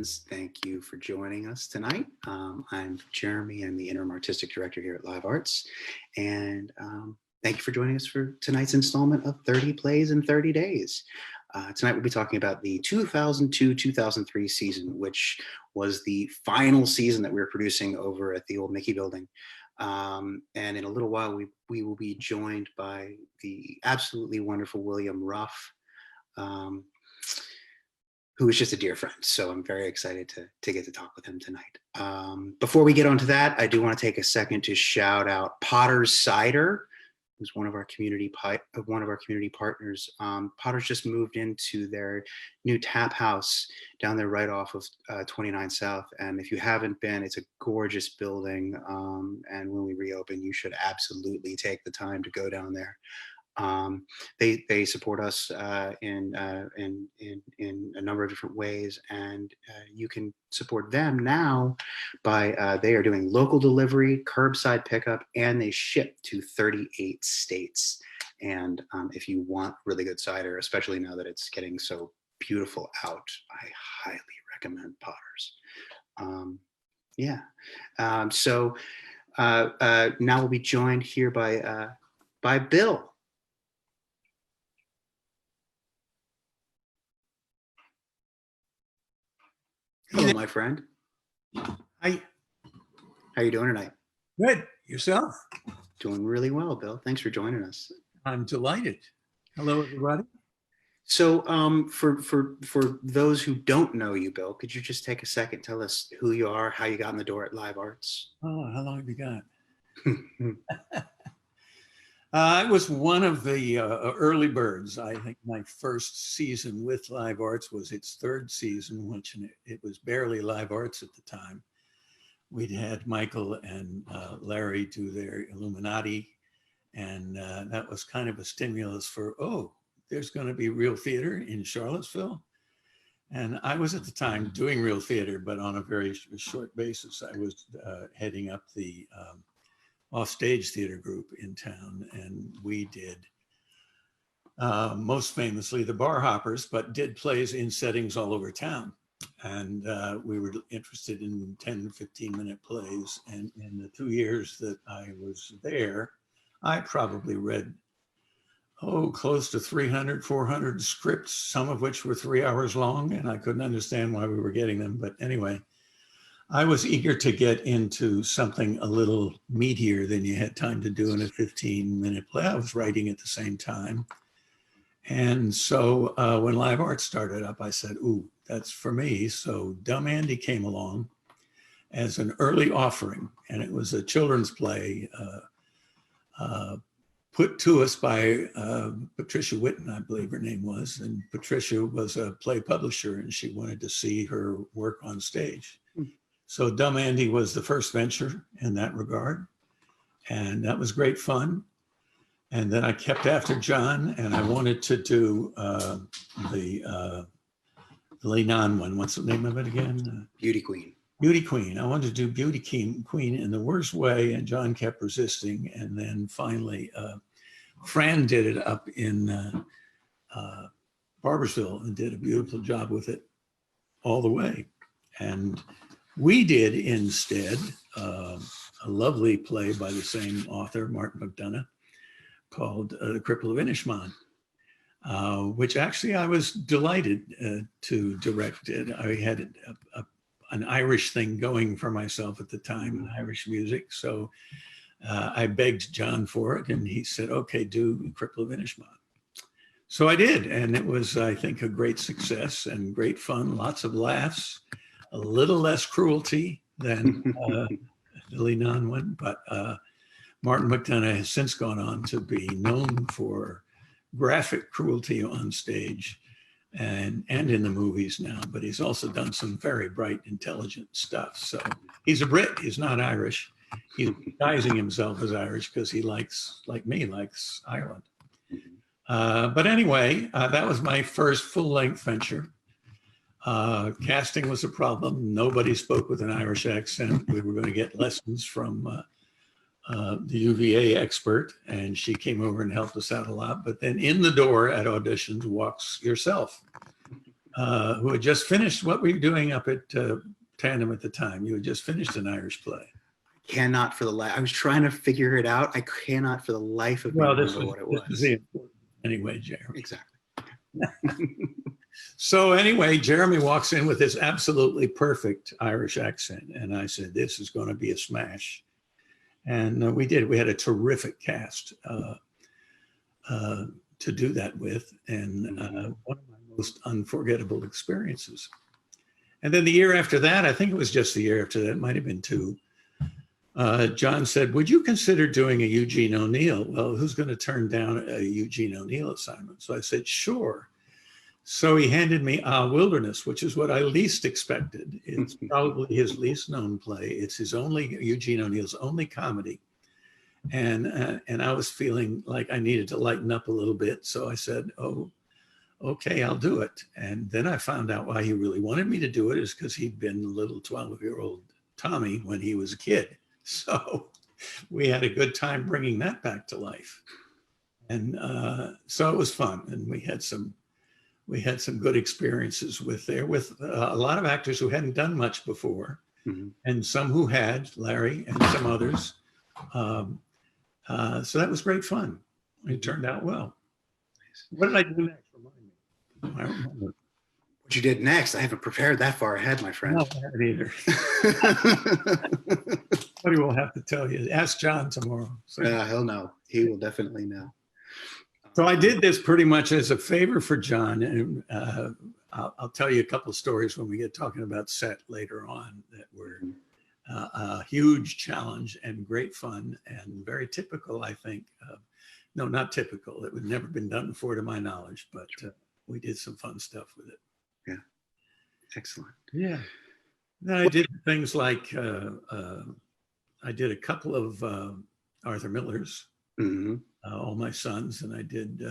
friends, thank you for joining us tonight. I'm Jeremy. I'm the Interim Artistic Director here at Live Arts. And thank you for joining us for tonight's installment of 30 Plays in 30 Days. Tonight we'll be talking about the 2002-2003 season, which was the final season that we were producing over at the old Mickey building. And in a little while, we will be joined by the absolutely wonderful William Ruff, who is just a dear friend. So I'm very excited to get to talk with him tonight. Before we get onto that, I do want to take a second to shout out Potter's Cider, who's one of our community partners. Potter's just moved into their new tap house down there right off of 29 South. And if you haven't been, it's a gorgeous building. And when we reopen, you should absolutely take the time to go down there. They support us in a number of different ways, and you can support them now by they are doing local delivery, curbside pickup, and they ship to 38 states. And if you want really good cider, especially now that it's getting so beautiful out, I highly recommend Potter's. So now we'll be joined here by Bill. Hello, my friend. Hi. How you doing tonight? Good. Yourself? Doing really well, Bill. Thanks for joining us. I'm delighted. Hello, everybody. So for those who don't know you, Bill, could you just take a second, tell us who you are, how you got in the door at Live Arts? Oh, how long have you got? I was one of the early birds. I think my first season with Live Arts was its third season, which it was barely Live Arts at the time. We'd had Michael and Larry do their Illuminati, and that was kind of a stimulus for, oh, there's going to be real theater in Charlottesville. And I was at the time doing real theater, but on a very short basis. I was heading up the offstage theater group in town, and we did most famously the Bar Hoppers, but did plays in settings all over town. And we were interested in 10, 15-minute plays. And in the 2 years that I was there, I probably read, close to 300, 400 scripts, some of which were 3 hours long, and I couldn't understand why we were getting them. But anyway, I was eager to get into something a little meatier than you had time to do in a 15-minute play. I was writing at the same time. And so when Live Arts started up, I said, ooh, that's for me. So Dumb Andy came along as an early offering, and it was a children's play put to us by Patricia Whitten, I believe her name was. And Patricia was a play publisher, and she wanted to see her work on stage. So Dumb Andy was the first venture in that regard. And that was great fun. And then I kept after John, and I wanted to do the Lenan one. What's the name of it again? Beauty Queen. Beauty Queen. I wanted to do Beauty Queen in the worst way, and John kept resisting. And then finally, Fran did it up in Barboursville and did a beautiful job with it all the way. And we did instead a lovely play by the same author, Martin McDonough, called The Cripple of Inishmaan, which actually I was delighted to direct it. I had an Irish thing going for myself at the time, Irish music. So I begged John for it, and he said, okay, do Cripple of Inishmaan. So I did, and it was, I think, a great success and great fun, lots of laughs, a little less cruelty than the Lenan one, but Martin McDonough has since gone on to be known for graphic cruelty on stage and in the movies now, but he's also done some very bright, intelligent stuff. So he's a Brit, he's not Irish. He's disguising himself as Irish because he likes, like me, likes Ireland. But anyway, that was my first full-length venture. Casting was a problem. Nobody spoke with an Irish accent. We were going to get lessons from the UVA expert, and she came over and helped us out a lot. But then in the door at auditions walks yourself. who had just finished what were you doing up at Tandem at the time? You had just finished an Irish play. Cannot for the life. I was trying to figure it out. I cannot for the life of me remember what it was. Anyway, Jeremy. Exactly. So anyway, Jeremy walks in with this absolutely perfect Irish accent. And I said, this is going to be a smash. And we did. We had a terrific cast to do that with. And one of my most unforgettable experiences. And then the year after that, I think it was just the year after that, it might have been 2. John said, would you consider doing a Eugene O'Neill? Well, who's going to turn down a Eugene O'Neill assignment? So I said, sure. So he handed me Wilderness, which is what I least expected. It's probably his least known play. It's his only, Eugene O'Neill's only comedy. And I was feeling like I needed to lighten up a little bit. So I said, oh, okay, I'll do it. And then I found out why he really wanted me to do it is because he'd been little 12-year-old Tommy when he was a kid. So we had a good time bringing that back to life. And so it was fun. And we had some good experiences with a lot of actors who hadn't done much before, and some who had, Larry and some others. So that was great fun. It turned out well. What did I do next? Remind me. I don't remember. What you did next? I haven't prepared that far ahead, my friend. No, I haven't either. Somebody will have to tell you. Ask John tomorrow. So. He'll know. He will definitely know. So I did this pretty much as a favor for John, and I'll tell you a couple of stories when we get talking about set later on that were a huge challenge and great fun and very typical, I think. No, not typical. It had never been done before to my knowledge, but we did some fun stuff with it. Yeah. Excellent. Yeah. Then I did things like I did a couple of Arthur Miller's. All My Sons, and I did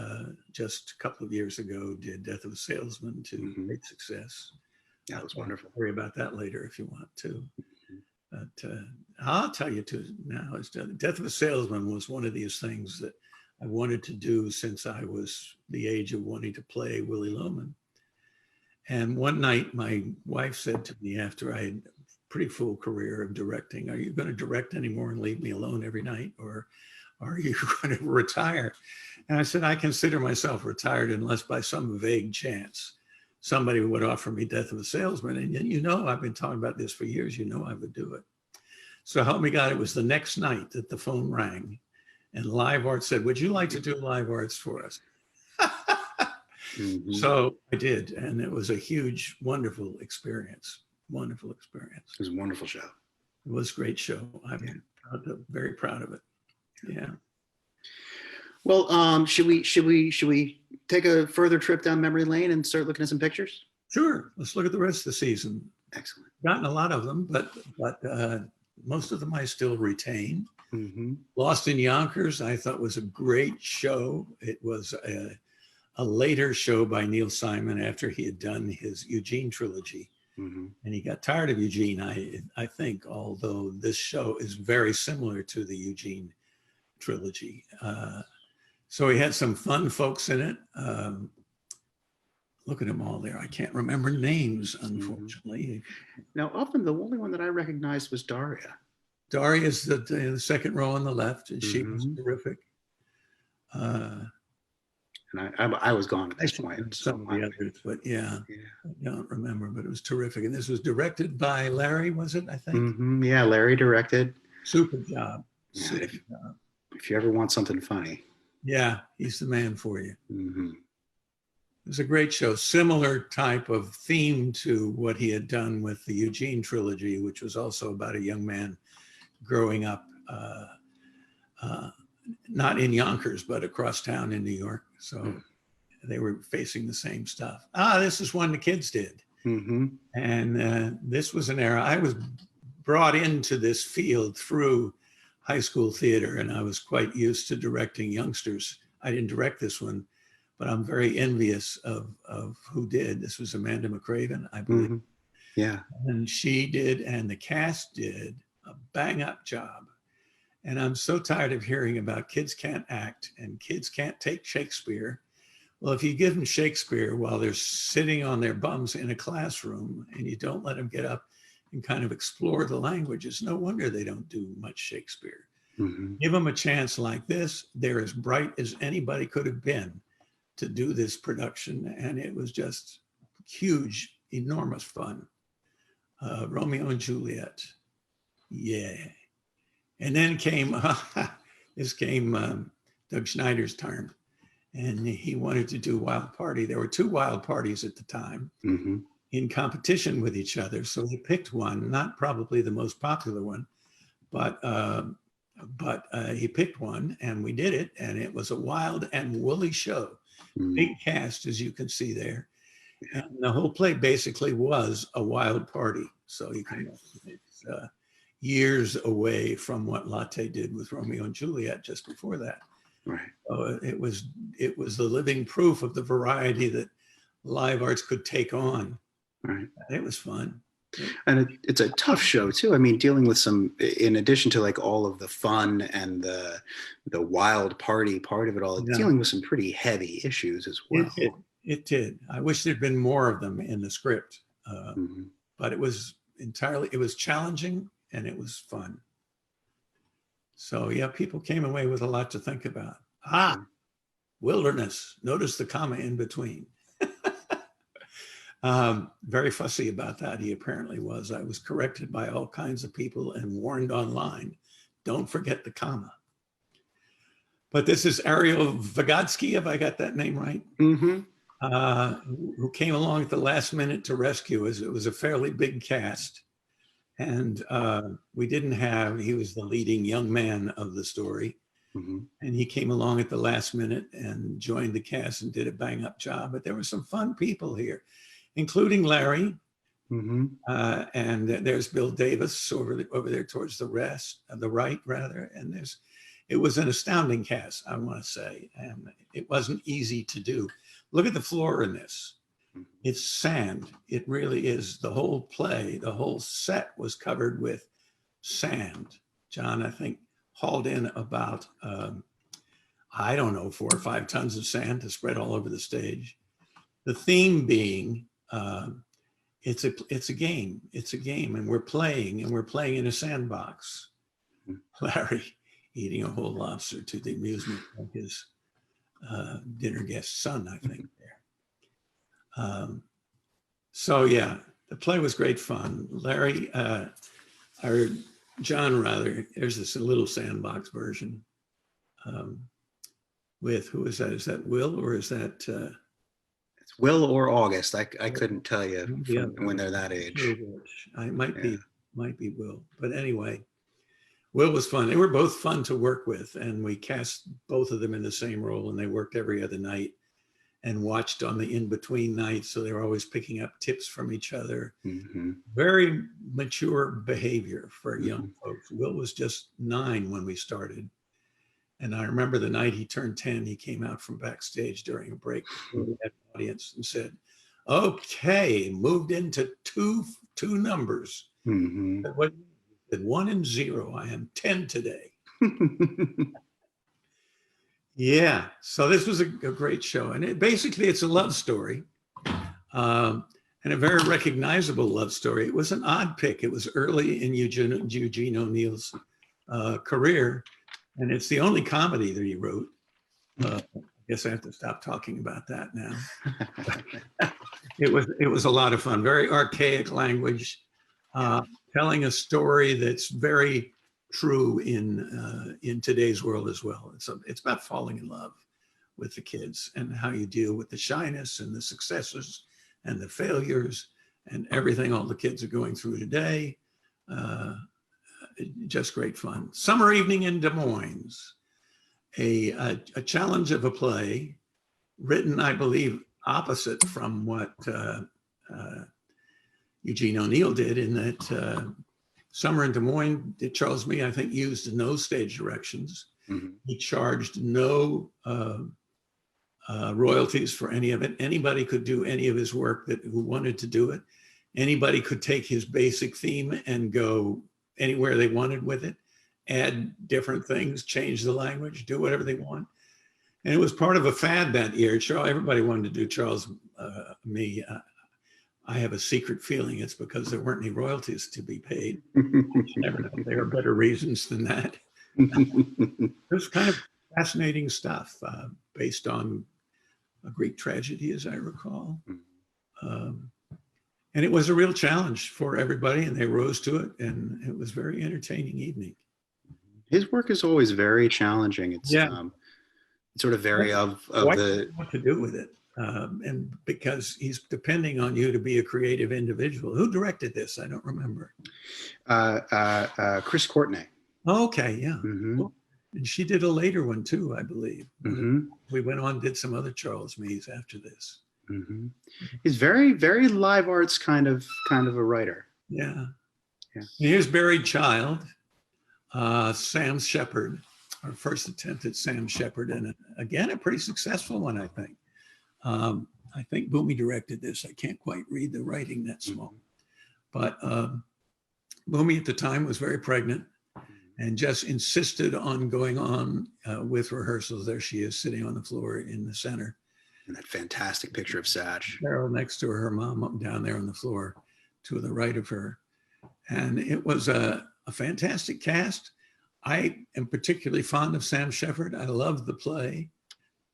just a couple of years ago, did Death of a Salesman to great success. That was wonderful. I'll worry about that later if you want to. But I'll tell you too now, Death of a Salesman was one of these things that I wanted to do since I was the age of wanting to play Willie Loman. And one night my wife said to me after I had a pretty full career of directing, are you going to direct anymore and leave me alone every night, or are you going to retire? And I said, I consider myself retired unless by some vague chance somebody would offer me Death of a Salesman. And I've been talking about this for years, I would do it. So help me God, it was the next night that the phone rang and Live Arts said, would you like to do Live Arts for us? So I did. And it was a huge, wonderful experience. Wonderful experience. It was a wonderful show. It was a great show. I'm very proud of it. Yeah. Well, should we take a further trip down memory lane and start looking at some pictures? Sure. Let's look at the rest of the season. Excellent. Gotten a lot of them, but most of them I still retain. Lost in Yonkers, I thought was a great show. It was a later show by Neil Simon after he had done his Eugene trilogy. And he got tired of Eugene, I think, although this show is very similar to the Eugene trilogy. So he had some fun folks in it. Look at them all there. I can't remember names, unfortunately. Now, of them, the only one that I recognized was Daria. Daria's the second row on the left, and she was terrific. And I was gone at this point. Some of the others, but yeah, I don't remember, but it was terrific. And this was directed by Larry, was it? I think. Yeah, Larry directed. Super job. Yeah, Super job. If you ever want something funny. Yeah, he's the man for you. It was a great show, similar type of theme to what he had done with the Eugene trilogy, which was also about a young man growing up, not in Yonkers, but across town in New York. So they were facing the same stuff. This is one the kids did. And this was an era, I was brought into this field through high school theater, and I was quite used to directing youngsters. I didn't direct this one, but I'm very envious of who did. This was Amanda McCraven, I believe. Yeah. And she did, and the cast did a bang up job. And I'm so tired of hearing about kids can't act and kids can't take Shakespeare. Well, if you give them Shakespeare while they're sitting on their bums in a classroom and you don't let them get up and kind of explore the languages, no wonder they don't do much Shakespeare. Mm-hmm. Give them a chance like this. They're as bright as anybody could have been to do this production. And it was just huge, enormous fun. Romeo and Juliet. Yeah. And then came, Doug Schneider's turn. And he wanted to do Wild Party. There were 2 Wild Parties at the time Mm-hmm. in competition with each other. So he picked one, not probably the most popular one, but he picked one and we did it. And it was a wild and woolly show. Mm-hmm. Big cast, as you can see there. Yeah. And the whole play basically was a wild party. So you can, it's years away from what Latte did with Romeo and Juliet just before that. Right. It was the living proof of the variety that live arts could take on. Right. It was fun. And it's a tough show too. I mean, dealing with some, in addition to like all of the fun and the wild party part of it all, Yeah. dealing with some pretty heavy issues as well. It did. I wish there'd been more of them in the script, Mm-hmm. but it was challenging and it was fun. So yeah, people came away with a lot to think about. Wilderness. Notice the comma in between. Very fussy about that. He apparently was. I was corrected by all kinds of people and warned online. Don't forget the comma. But this is Ariel Vygotsky, if I got that name right, Mm-hmm. who came along at the last minute to rescue us. It was a fairly big cast. And he was the leading young man of the story. Mm-hmm. And he came along at the last minute and joined the cast and did a bang up job. But there were some fun people here, including Larry. Mm-hmm. And there's Bill Davis over there towards the right rather. And it was an astounding cast, I want to say. And it wasn't easy to do. Look at the floor in this. It's sand. It really is. The whole play, the whole set was covered with sand. John, I think, hauled in about, 4 or 5 tons of sand to spread all over the stage. The theme being, it's a game. It's a game, and we're playing in a sandbox. Larry eating a whole lobster to the amusement of his dinner guest son, I think. So yeah, the play was great fun. Larry, or John rather, there's this little sandbox version with, who is that? Is that Will or is that? It's Will or August. I couldn't tell you when they're that age. I might be Will, but anyway, Will was fun. They were both fun to work with, and we cast both of them in the same role, and they worked every other night and watched on the in-between nights. So they were always picking up tips from each other. Mm-hmm. Very mature behavior for young folks. Will was just 9 when we started. And I remember the night he turned 10, he came out from backstage during a break before we had an audience and said, okay, moved into two numbers. Mm-hmm. What? 1 and 0, I am 10 today. Yeah, so this was a great show. And it's a love story, and a very recognizable love story. It was an odd pick. It was early in Eugene O'Neill's career, and it's the only comedy that he wrote. I guess I have to stop talking about that now. It was a lot of fun, very archaic language, telling a story that's very true in today's world as well. It's about falling in love with the kids and how you deal with the shyness and the successes and the failures and everything all the kids are going through today. Just great fun. Summer Evening in Des Moines, a challenge of a play written, I believe, opposite from what Eugene O'Neill did, in that Summer in Des Moines, Charles Mee, I think, used no stage directions. Mm-hmm. He charged no royalties for any of it. Anybody could do any of his work who wanted to do it. Anybody could take his basic theme and go anywhere they wanted with it, add different things, change the language, do whatever they want. And it was part of a fad that year. Everybody wanted to do Charles Me. I have a secret feeling it's because there weren't any royalties to be paid. You never know. There are better reasons than that. It was kind of fascinating stuff based on a Greek tragedy, as I recall. And it was a real challenge for everybody, and they rose to it, and it was a very entertaining evening. His work is always very challenging. It's sort of very of the what to do with it, and because he's depending on you to be a creative individual. Who directed this? I don't remember. Chris Courtenay. Oh, okay, yeah. Mm-hmm. And she did a later one too, I believe. Mm-hmm. We went on, did some other Charles Mees after this. Mm-hmm. He's very, very live arts kind of a writer. Yeah. Here's Buried Child, Sam Shepard, our first attempt at Sam Shepard, and again a pretty successful one, I think. I think Boomy directed this. I can't quite read the writing that small, but Boomy at the time was very pregnant and just insisted on going on with rehearsals. There she is sitting on the floor in the center. And that fantastic picture of Satch. Carol next to her mom up down there on the floor to the right of her. And it was a fantastic cast. I am particularly fond of Sam Shepard. I loved the play.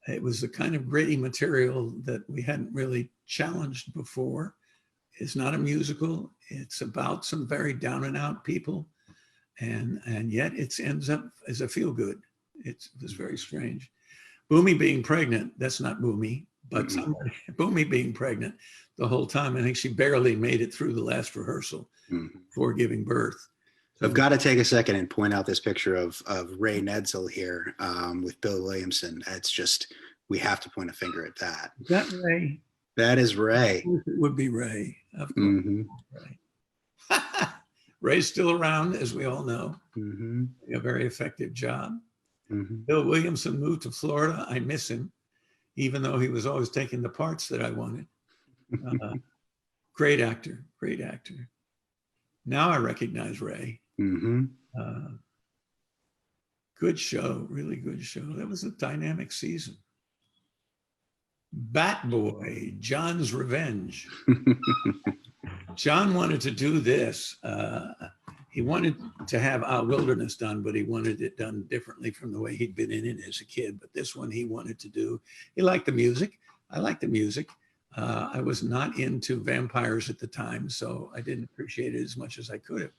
It was the kind of gritty material that we hadn't really challenged before. It's not a musical. It's about some very down and out people. And yet it ends up as a feel good. It was very strange. Boomy being pregnant, that's not Boomy, but Boomy being pregnant the whole time. I think she barely made it through the last rehearsal before giving birth. So I've got to take a second and point out this picture of Ray Nedsel here with Bill Williamson. It's just, we have to point a finger at that. Is that Ray? That is Ray. It would be Ray. Of course. Mm-hmm. Ray. Ray's still around, as we all know. Mm-hmm. A very effective job. Mm-hmm. Bill Williamson moved to Florida. I miss him, even though he was always taking the parts that I wanted. Great actor, great actor. Now I recognize Ray. Mm-hmm. Good show, really good show. That was a dynamic season. Bat Boy, John's Revenge. John wanted to do this. He wanted to have Our Wilderness done, but he wanted it done differently from the way he'd been in it as a kid. But this one he wanted to do. He liked the music. I liked the music. I was not into vampires at the time, so I didn't appreciate it as much as I could have.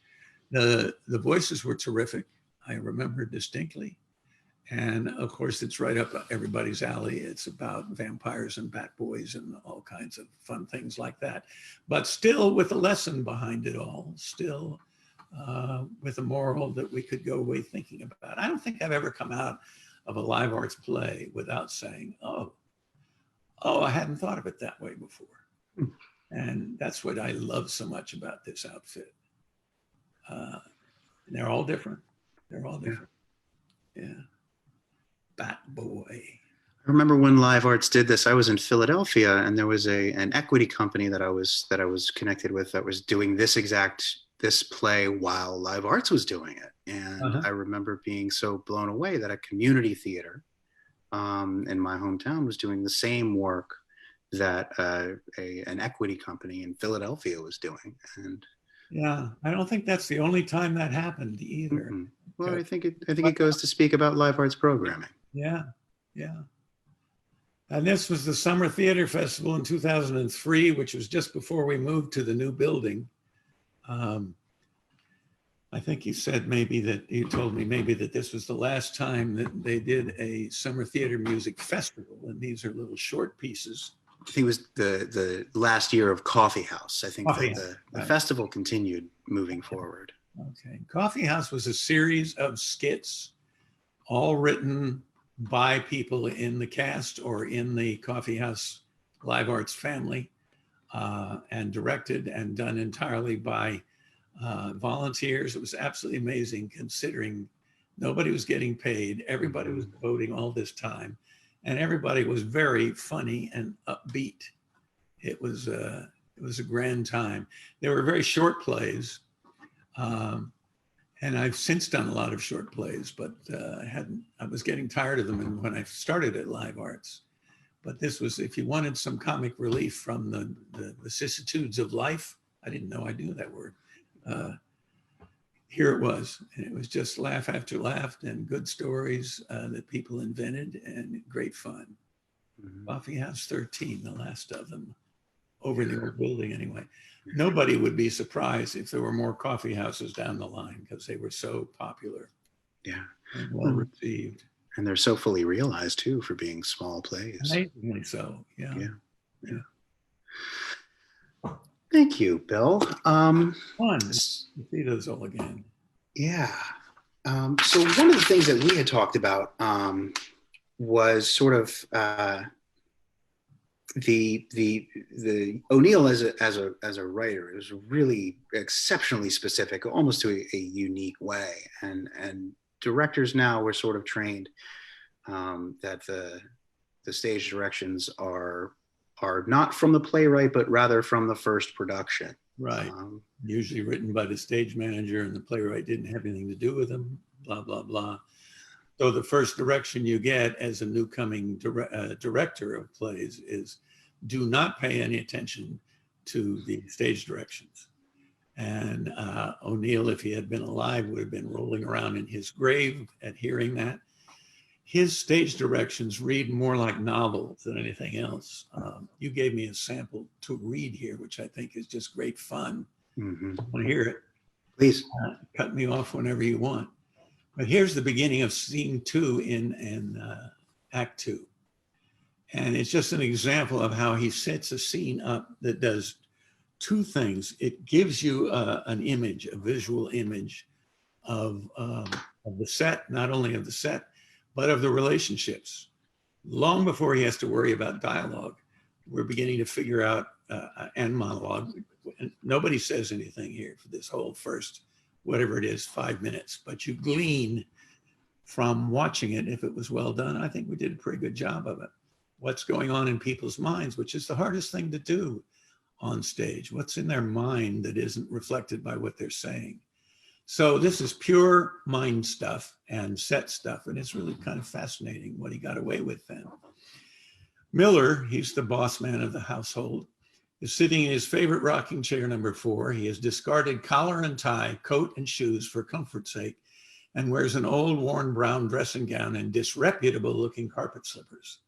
The voices were terrific. I remember distinctly. And of course, it's right up everybody's alley. It's about vampires and bat boys and all kinds of fun things like that. But still with a lesson behind it all, still with a moral that we could go away thinking about. I don't think I've ever come out of a live arts play without saying, oh, I hadn't thought of it that way before. And that's what I love so much about this outfit. And they're all different. They're all different. Yeah. Bat Boy. I remember when Live Arts did this, I was in Philadelphia and there was an equity company that I was connected with that was doing this play while Live Arts was doing it. And I remember being so blown away that a community theater in my hometown was doing the same work that an equity company in Philadelphia was doing. And yeah, I don't think that's the only time that happened either. Mm-hmm. Well, I think it goes to speak about live arts programming. Yeah. And this was the Summer Theater Festival in 2003, which was just before we moved to the new building. I think you told me maybe that this was the last time that they did a Summer Theater Music Festival, and these are little short pieces. I think it was the last year of Coffee House. I think the festival continued moving forward. Okay. Coffee House was a series of skits, all written by people in the cast or in the Coffee House Live Arts family, and directed and done entirely by volunteers. It was absolutely amazing considering nobody was getting paid. Everybody was devoting all this time. And everybody was very funny and upbeat. It was a grand time. They were very short plays, And I've since done a lot of short plays, but I was getting tired of them when I started at Live Arts. But this was, if you wanted some comic relief from the vicissitudes of life, I didn't know I knew that word. Here it was, and it was just laugh after laugh and good stories that people invented and great fun. Mhm. Coffee House 13, the last of them, over in the old building anyway. Nobody would be surprised if there were more coffee houses down the line because they were so popular Yeah. and well received. And they're so fully realized too for being small plays. Amazingly so, yeah. Yeah. Thank you, Bill. Fun to see those all again. Yeah. So one of the things that we had talked about was sort of the O'Neill as a writer is really exceptionally specific, almost to a unique way, and directors now were sort of trained that the stage directions are not from the playwright, but rather from the first production. Right. Usually written by the stage manager, and the playwright didn't have anything to do with them, blah, blah, blah. So the first direction you get as a new coming director of plays is do not pay any attention to the stage directions. And O'Neill, if he had been alive, would have been rolling around in his grave at hearing that. His stage directions read more like novels than anything else. You gave me a sample to read here, which I think is just great fun. Mm-hmm. I want to hear it. Please. Cut me off whenever you want. But here's the beginning of scene 2 in Act 2. And it's just an example of how he sets a scene up that does two things. It gives you an image, a visual image of the set, not only of the set, but of the relationships. Long before he has to worry about dialogue, we're beginning to figure out, and monologue. Nobody says anything here for this whole first, whatever it is, 5 minutes, but you glean from watching it, if it was well done. I think we did a pretty good job of it. What's going on in people's minds, which is the hardest thing to do on stage. What's in their mind that isn't reflected by what they're saying? So this is pure mind stuff and set stuff, and it's really kind of fascinating what he got away with then. Miller, he's the boss man of the household, is sitting in his favorite rocking chair, number 4. He has discarded collar and tie, coat and shoes for comfort's sake, and wears an old worn brown dressing gown and disreputable looking carpet slippers.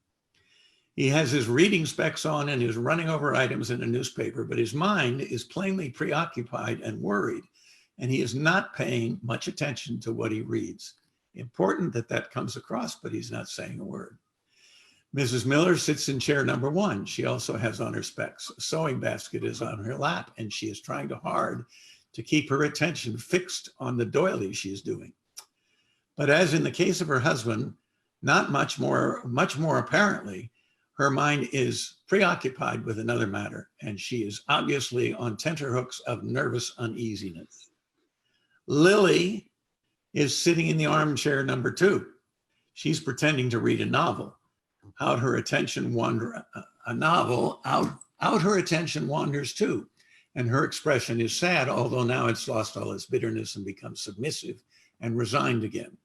He has his reading specs on and is running over items in a newspaper, but his mind is plainly preoccupied and worried, and he is not paying much attention to what he reads. Important that that comes across, but he's not saying a word. Mrs. Miller sits in chair number 1. She also has on her specs. A sewing basket is on her lap, and she is trying hard to keep her attention fixed on the doily she is doing. But as in the case of her husband, not much more apparently, her mind is preoccupied with another matter, and she is obviously on tenterhooks of nervous uneasiness. Lily is sitting in the armchair number 2. She's pretending to read a novel. Out her attention wanders too, and her expression is sad, although now it's lost all its bitterness and become submissive and resigned again.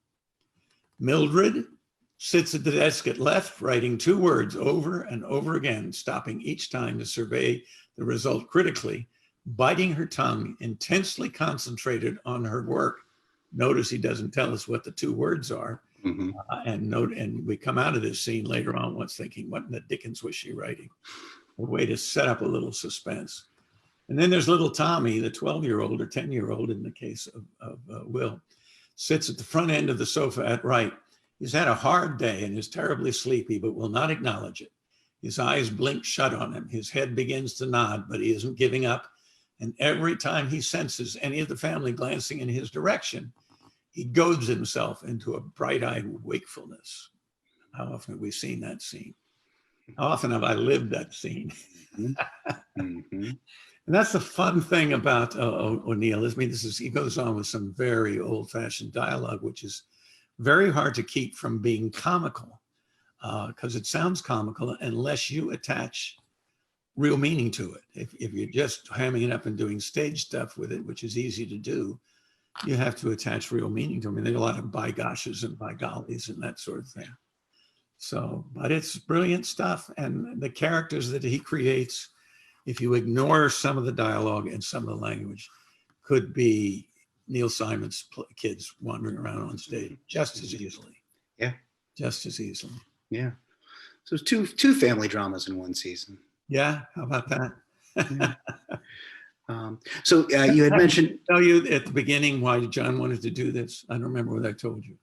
Mildred sits at the desk at left, writing 2 words over and over again, stopping each time to survey the result critically, biting her tongue, intensely concentrated on her work. Notice he doesn't tell us what the 2 words are. Mm-hmm. And we come out of this scene later on once thinking, what in the dickens was she writing? A way to set up a little suspense. And then there's little Tommy, the 12-year-old or 10-year-old in the case of Will, sits at the front end of the sofa at right. He's had a hard day and is terribly sleepy, but will not acknowledge it. His eyes blink shut on him. His head begins to nod, but he isn't giving up. And every time he senses any of the family glancing in his direction, he goads himself into a bright-eyed wakefulness. How often have we seen that scene? How often have I lived that scene? Mm-hmm. And that's the fun thing about O'Neill. I mean, he goes on with some very old-fashioned dialogue, which is very hard to keep from being comical, because it sounds comical unless you attach real meaning to it. If you're just hamming it up and doing stage stuff with it, which is easy to do, you have to attach real meaning to them. I mean, there's a lot of by goshes and by gollies and that sort of thing. So, but it's brilliant stuff. And the characters that he creates, if you ignore some of the dialogue and some of the language, could be Neil Simon's kids wandering around on stage just as easily. Yeah. Just as easily. Yeah. So it's two family dramas in one season. Yeah. How about that? Yeah. So you had mentioned. Tell you at the beginning why John wanted to do this. I don't remember what I told you.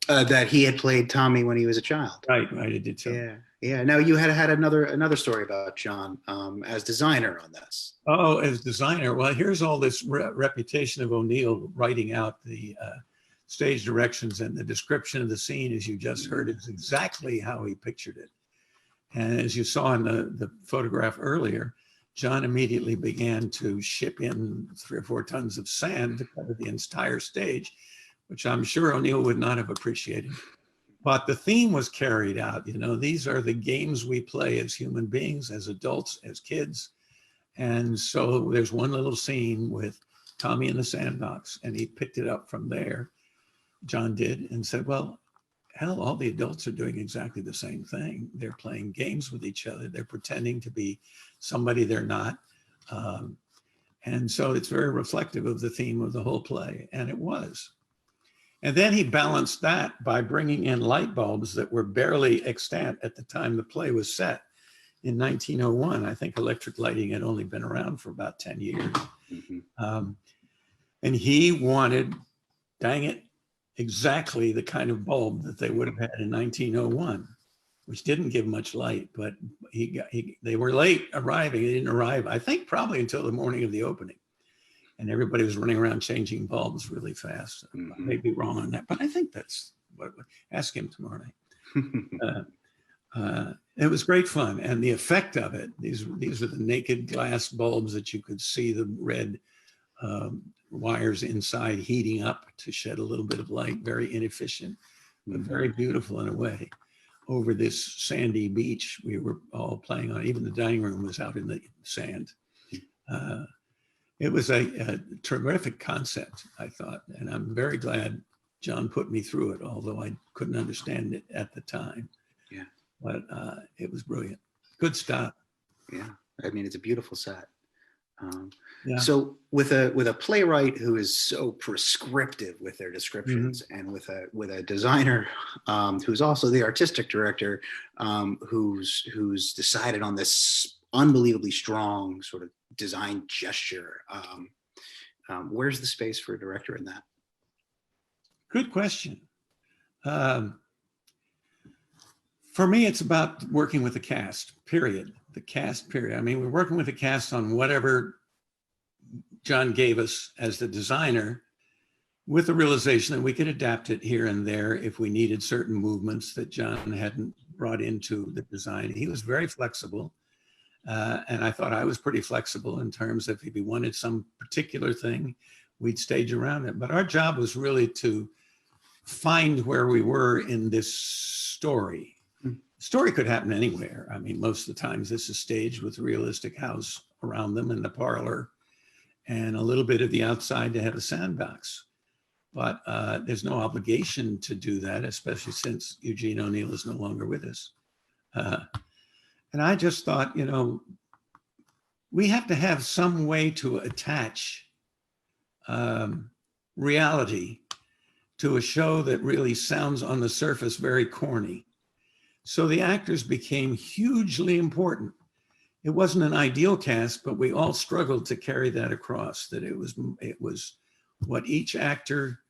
That he had played Tommy when he was a child. Right. I did tell. Yeah. Yeah. Now you had another story about John as designer on this. Oh, as designer. Well, here's all this reputation of O'Neill writing out the stage directions, and the description of the scene, as you just heard, is exactly how he pictured it. And as you saw in the photograph earlier, John immediately began to ship in 3 or 4 tons of sand to cover the entire stage, which I'm sure O'Neill would not have appreciated. But the theme was carried out. You know, these are the games we play as human beings, as adults, as kids. And so there's one little scene with Tommy in the sandbox, and he picked it up from there, John did, and said, well, hell, all the adults are doing exactly the same thing. They're playing games with each other. They're pretending to be somebody they're not. And so it's very reflective of the theme of the whole play, and it was. And then he balanced that by bringing in light bulbs that were barely extant at the time the play was set. In 1901, I think electric lighting had only been around for about 10 years. Mm-hmm. And he wanted, dang it, exactly the kind of bulb that they would have had in 1901, which didn't give much light, but they were late arriving. They didn't arrive, I think, probably until the morning of the opening. And everybody was running around changing bulbs really fast. Mm-hmm. I may be wrong on that, but I think that's what, ask him tomorrow night. It was great fun. And the effect of it, these are the naked glass bulbs that you could see the red wires inside heating up to shed a little bit of light, very inefficient, but very beautiful in a way. Over this sandy beach we were all playing on, even the dining room was out in the sand. It was a terrific concept, I thought, and I'm very glad John put me through it, although I couldn't understand it at the time. Yeah. But it was brilliant. Good stuff. Yeah, I mean, it's a beautiful set. Yeah. So with a playwright who is so prescriptive with their descriptions, mm-hmm. and with a designer who's also the artistic director, who's decided on this unbelievably strong sort of design gesture, where's the space for a director in that? Good question. For me, it's about working with the cast, period. The cast, period. I mean, we're working with the cast on whatever John gave us as the designer, with the realization that we could adapt it here and there if we needed certain movements that John hadn't brought into the design. He was very flexible. And I thought I was pretty flexible in terms of if he wanted some particular thing, we'd stage around it. But our job was really to find where we were in this story. Story could happen anywhere. I mean, most of the times this is staged with a realistic house around them in the parlor and a little bit of the outside to have a sandbox. But there's no obligation to do that, especially since Eugene O'Neill is no longer with us. And I just thought, you know, we have to have some way to attach reality to a show that really sounds on the surface very corny. So the actors became hugely important. It wasn't an ideal cast, but we all struggled to carry that across, that it was what each actor,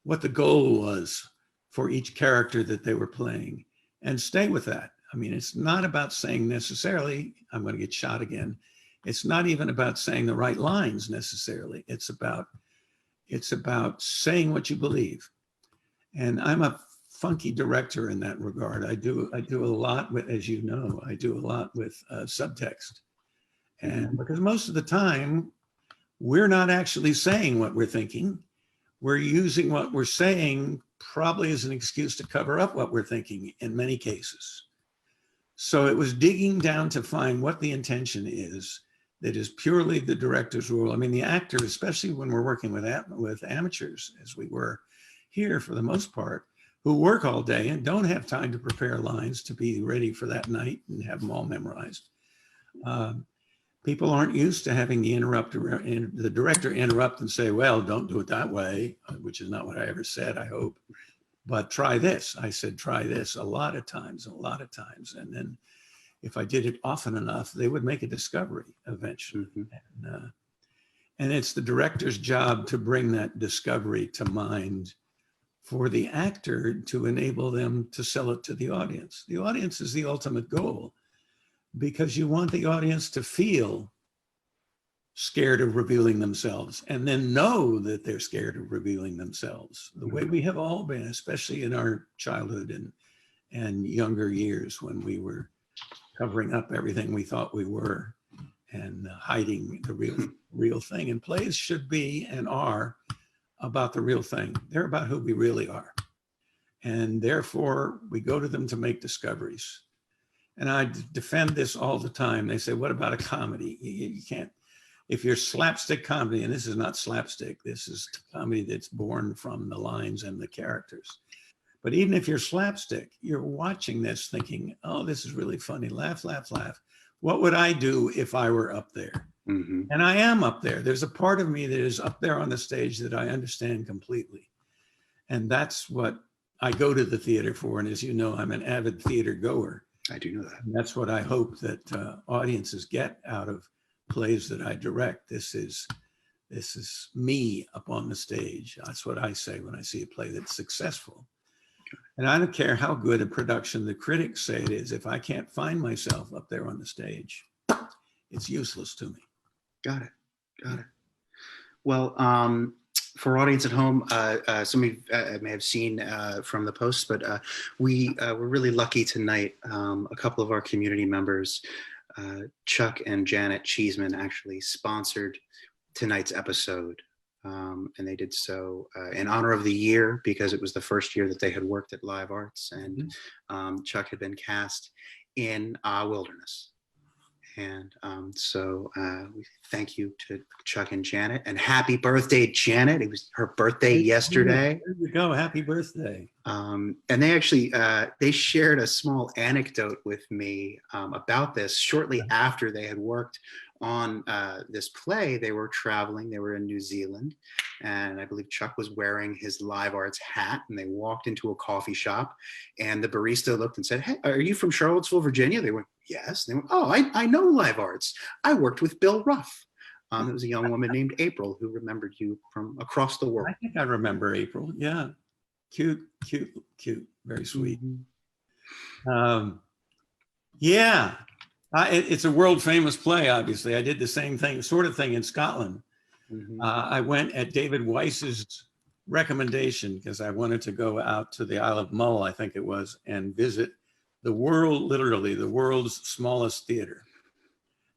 what the goal was for each character that they were playing, and stay with that. I mean, it's not about saying necessarily, I'm going to get shot again. It's not even about saying the right lines necessarily. It's about saying what you believe. And I'm a funky director in that regard. I do a lot with, as you know, I do a lot with subtext. And because most of the time, we're not actually saying what we're thinking. We're using what we're saying probably as an excuse to cover up what we're thinking in many cases. So it was digging down to find what the intention is that is purely the director's role. I mean, the actor, especially when we're working with amateurs, as we were here for the most part, who work all day and don't have time to prepare lines to be ready for that night and have them all memorized. People aren't used to having the director interrupt and say, well, don't do it that way, which is not what I ever said, I hope. But try this. I said, try this a lot of times. And then if I did it often enough, they would make a discovery eventually. Mm-hmm. And it's the director's job to bring that discovery to mind for the actor to enable them to sell it to the audience. The audience is the ultimate goal, because you want the audience to feel scared of revealing themselves and then know that they're scared of revealing themselves, the way we have all been, especially in our childhood and younger years, when we were covering up everything we thought we were and hiding the real thing. And plays should be and are about the real thing. They're about who we really are. And therefore, we go to them to make discoveries. And I defend this all the time. They say, what about a comedy? You can't, if you're slapstick comedy, and this is not slapstick, this is comedy that's born from the lines and the characters. But even if you're slapstick, you're watching this thinking, oh, this is really funny. Laugh, laugh, laugh. What would I do if I were up there? Mm-hmm. And I am up there. There's a part of me that is up there on the stage that I understand completely. And that's what I go to the theater for. And as you know, I'm an avid theater goer. I do know that. And that's what I hope that audiences get out of plays that I direct. This is me up on the stage. That's what I say when I see a play that's successful. And I don't care how good a production the critics say it is. If I can't find myself up there on the stage, it's useless to me. Got it. Well, for our audience at home, some of you may have seen from the posts, but we were really lucky tonight. A couple of our community members, Chuck and Janet Cheeseman, actually sponsored tonight's episode. And they did so in honor of the year, because it was the first year that they had worked at Live Arts, and Chuck had been cast in Wilderness. And so we thank you to Chuck and Janet, and happy birthday, Janet. It was her birthday yesterday. There you go. Happy birthday. And they actually, they shared a small anecdote with me about this. Shortly after they had worked on this play, they were traveling. They were in New Zealand, and I believe Chuck was wearing his Live Arts hat, and they walked into a coffee shop, and the barista looked and said, hey, are you from Charlottesville, Virginia? They went, yes. And they went, oh, I know Live Arts. I worked with Bill Ruff. It was a young woman named April who remembered you from across the world. I think I remember April. Yeah. Cute. Very sweet. Mm-hmm. Yeah. It's a world famous play, obviously. I did the same thing, sort of thing in Scotland. Mm-hmm. I went at David Weiss's recommendation because I wanted to go out to the Isle of Mull, I think it was, and visit literally the world's smallest theater.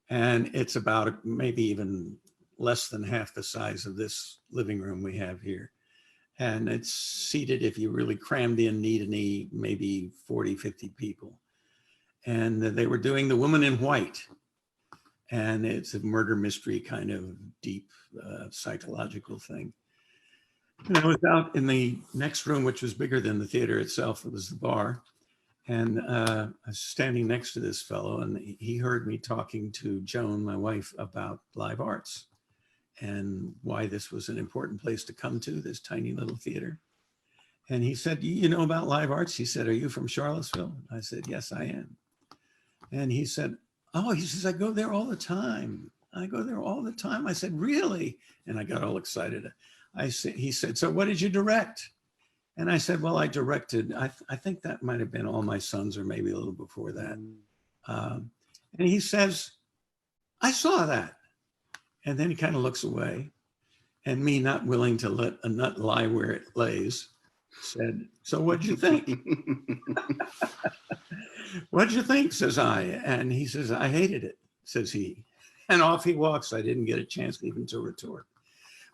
And it's about maybe even less than half the size of this living room we have here. And it's seated, if you really crammed in knee to knee, maybe 40, 50 people. And they were doing The Woman in White. And it's a murder mystery kind of deep psychological thing. And I was out in the next room, which was bigger than the theater itself. It was the bar. And I was standing next to this fellow, and he heard me talking to Joan, my wife, about Live Arts and why this was an important place to come to, this tiny little theater. And he said, you know about Live Arts? He said, are you from Charlottesville? I said, yes, I am. And he said, oh, he says, I go there all the time. I said, really? And I got all excited. He said, so what did you direct? And I said, well, I directed, I think that might have been All My Sons, or maybe a little before that. And he says, I saw that. And then he kind of looks away, and me, not willing to let a nut lie where it lays, said, so what'd you think? What'd you think, says I. And he says, I hated it, says he. And off he walks. I didn't get a chance even to retort.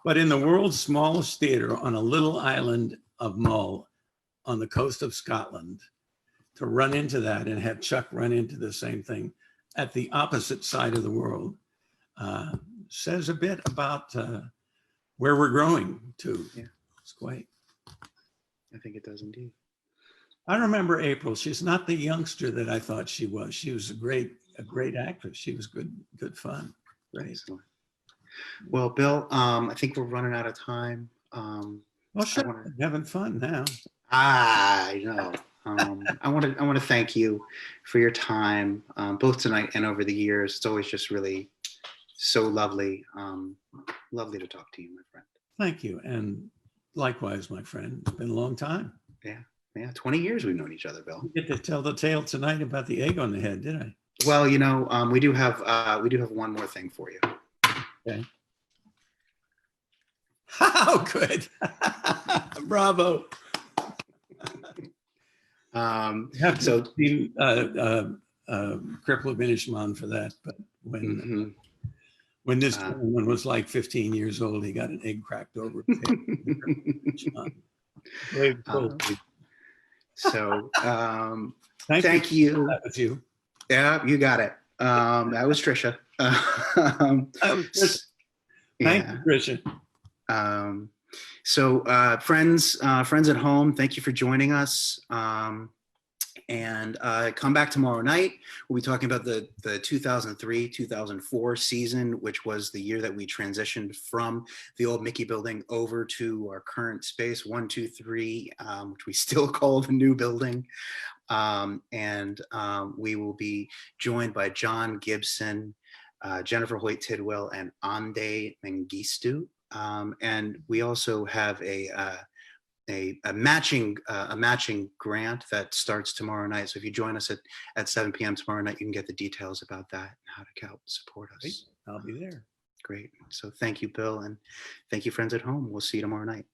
But in the world's smallest theater on a little island of Mull on the coast of Scotland, to run into that and have Chuck run into the same thing at the opposite side of the world, says a bit about where we're growing to. Yeah. It's great. I think it does indeed. I remember April. She's not the youngster that I thought she was. She was a great actress. She was good fun. Great. Excellent. Well, Bill, I think we're running out of time. Well, sure. Having fun now. I know. I want to thank you for your time, both tonight and over the years. It's always just really so lovely, lovely to talk to you, my friend. Thank you, and likewise, my friend. It's been a long time. Yeah, 20 years we've known each other, Bill. You get to tell the tale tonight about the egg on the head, did I? Well, we do have one more thing for you. Okay. How good! Bravo. So be Cripple Minishman for that, but when this gentleman was like 15 years old, he got an egg cracked over. So thank you. That was you. Yeah, you got it. That was Trisha. Thank you, Trisha. So friends at home, thank you for joining us. And come back tomorrow night. We'll be talking about the 2003-2004 season, which was the year that we transitioned from the old Mickey building over to our current space, 123, which we still call the new building. And we will be joined by John Gibson, Jennifer Hoyt Tidwell, and Ande Mengistu. And we also have a matching grant that starts tomorrow night. So if you join us at 7 p.m. tomorrow night, you can get the details about that and how to help support us. Great. I'll be there. Great. So thank you, Bill, and thank you, friends at home. We'll see you tomorrow night.